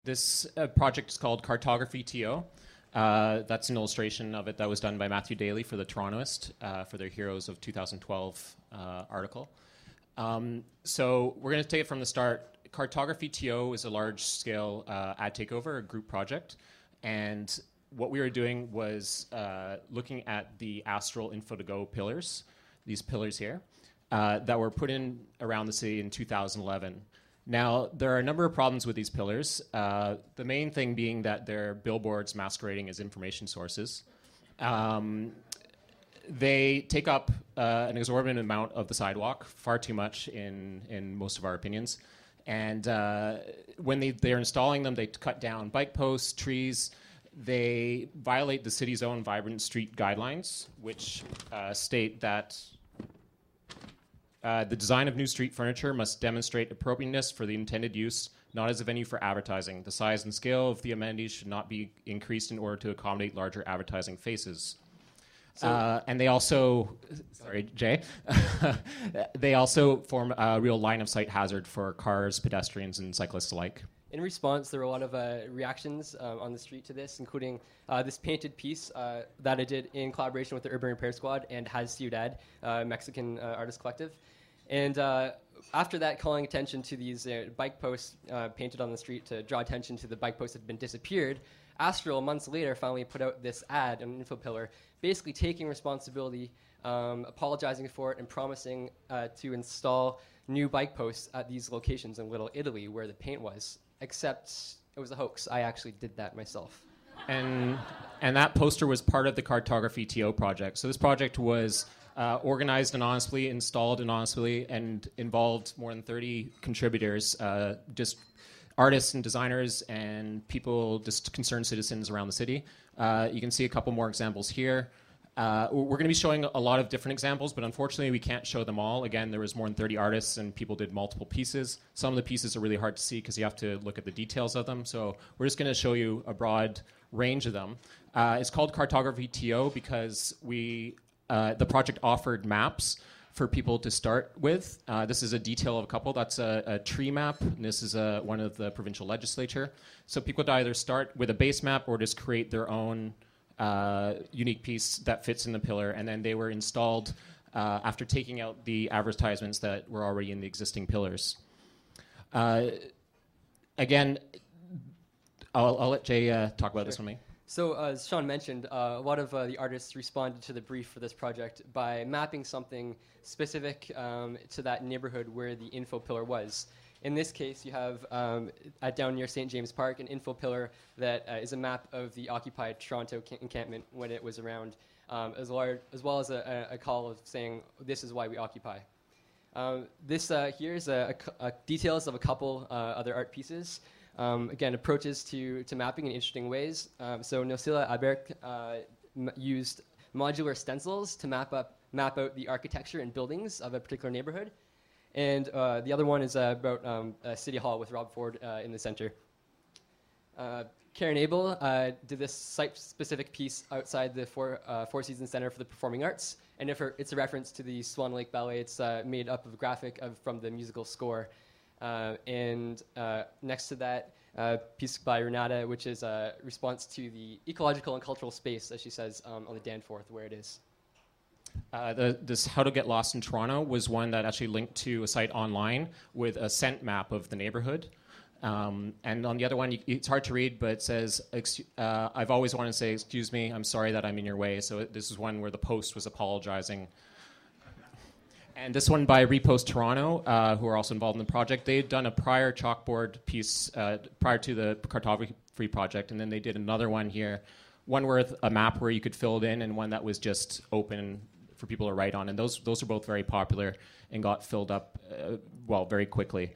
This project is called Cartography TO. That's an illustration of it that was done by Matthew Daly for the Torontonians for their Heroes of 2012 article. So we're going to take it from the start. Cartography TO is a large-scale ad takeover, a group project. And what we were doing was looking at the Astral Info2Go pillars, these pillars here, that were put in around the city in 2011. Now, there are a number of problems with these pillars. The main thing being that they're billboards masquerading as information sources. They take up an exorbitant amount of the sidewalk, far too much in most of our opinions. And when they're installing them, they cut down bike posts, trees. They violate the city's own vibrant street guidelines, which state that the design of new street furniture must demonstrate appropriateness for the intended use, not as a venue for advertising. The size and scale of the amenities should not be increased in order to accommodate larger advertising faces. And they also, sorry, Jay, they also form a real line of sight hazard for cars, pedestrians, and cyclists alike. In response, there were a lot of reactions on the street to this, including this painted piece that I did in collaboration with the Urban Repair Squad and Has Ciudad, Mexican artist collective. And after that, calling attention to these bike posts painted on the street to draw attention to the bike posts that had been disappeared, Astral, months later, finally put out this ad on an info pillar, basically taking responsibility, apologizing for it, and promising to install new bike posts at these locations in Little Italy where the paint was. Except it was a hoax. I actually did that myself. And that poster was part of the Cartography TO project. So this project was organized anonymously, installed anonymously, and involved more than 30 contributors, just artists and designers and people, just concerned citizens around the city. You can see a couple more examples here. We're going to be showing a lot of different examples, but unfortunately we can't show them all. Again, there was more than 30 artists and people did multiple pieces. Some of the pieces are really hard to see because you have to look at the details of them. So we're just going to show you a broad range of them. It's called Cartography TO because the project offered maps for people to start with. This is a detail of a couple. That's a tree map, and this is one of the provincial legislature. So people could either start with a base map or just create their own unique piece that fits in the pillar, and then they were installed after taking out the advertisements that were already in the existing pillars. Again, I'll let Jay talk about this one. So as Sean mentioned, a lot of the artists responded to the brief for this project by mapping something specific to that neighborhood where the info pillar was. In this case, you have, down near St. James Park, an info pillar that is a map of the occupied Toronto encampment when it was around, as well as a call of saying, this is why we occupy. This here is details of a couple other art pieces. Again, approaches to mapping in interesting ways. So Nosila Aberk used modular stencils to map out the architecture and buildings of a particular neighborhood. And the other one is about City Hall with Rob Ford in the center. Karen Abel did this site-specific piece outside the Four Seasons Center for the Performing Arts. And it's a reference to the Swan Lake Ballet. It's made up of a graphic from the musical score. And next to that, piece by Renata, which is a response to the ecological and cultural space, as she says, on the Danforth, where it is. This How to Get Lost in Toronto was one that actually linked to a site online with a scent map of the neighborhood. And on the other one, it's hard to read, but it says, I've always wanted to say, excuse me, I'm sorry that I'm in your way. So this is one where the post was apologizing. And this one by Repost Toronto, who are also involved in the project. They had done a prior chalkboard piece prior to the Cartography project, and then they did another one here, one with a map where you could fill it in, and one that was just open for people to write on. And those are both very popular and got filled up, very quickly.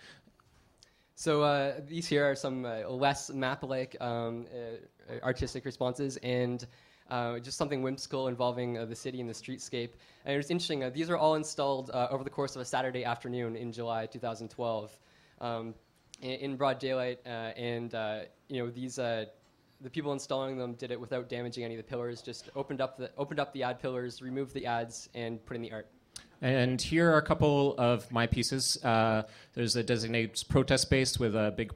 So these here are some less map-like artistic responses, and just something whimsical involving the city and the streetscape. And it's interesting, these are all installed over the course of a Saturday afternoon in July 2012 in broad daylight, and these the people installing them did it without damaging any of the pillars, just opened up the ad pillars, removed the ads, and put in the art. And here are a couple of my pieces. There's a designated protest space with a big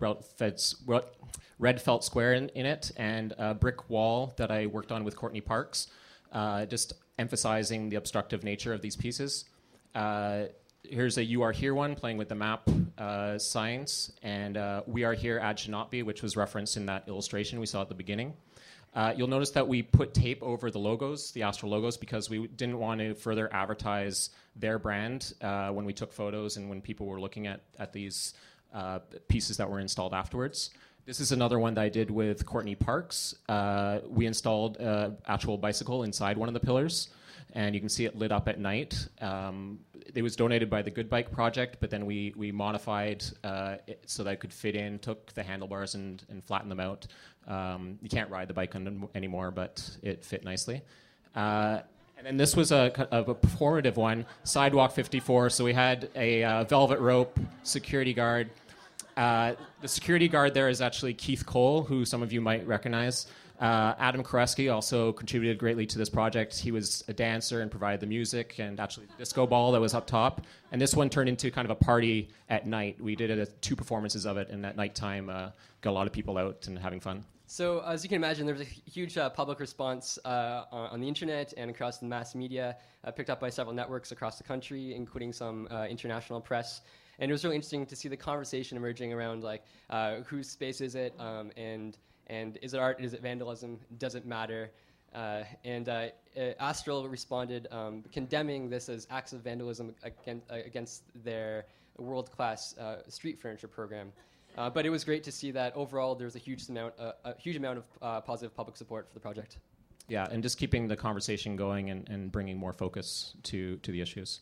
red felt square in it, and a brick wall that I worked on with Courtney Parks, just emphasizing the obstructive nature of these pieces. Here's a You Are Here one, playing with the map signs, and We Are Here, Ad Should Not Be, which was referenced in that illustration we saw at the beginning. You'll notice that we put tape over the logos, the Astral logos, because we didn't want to further advertise their brand when we took photos and when people were looking at these pieces that were installed afterwards. This is another one that I did with Courtney Parks. We installed an actual bicycle inside one of the pillars, and you can see it lit up at night. It was donated by the Good Bike Project, but then we modified it so that it could fit in, took the handlebars and flattened them out. You can't ride the bike anymore, but it fit nicely. And then this was a performative one, Sidewalk 54. So we had a velvet rope security guard. The security guard there is actually Keith Cole, who some of you might recognize. Adam Koreski also contributed greatly to this project. He was a dancer and provided the music and actually the disco ball that was up top. And this one turned into kind of a party at night. We did 2 performances of it, and at nighttime got a lot of people out and having fun. So as you can imagine, there was a huge public response on the internet and across the mass media, picked up by several networks across the country, including some international press. And it was really interesting to see the conversation emerging around like whose space is it, and is it art, is it vandalism, does it matter? Astral responded condemning this as acts of vandalism against their world-class street furniture program. But it was great to see that overall there was a huge amount of positive public support for the project. Yeah, and just keeping the conversation going and bringing more focus to the issues.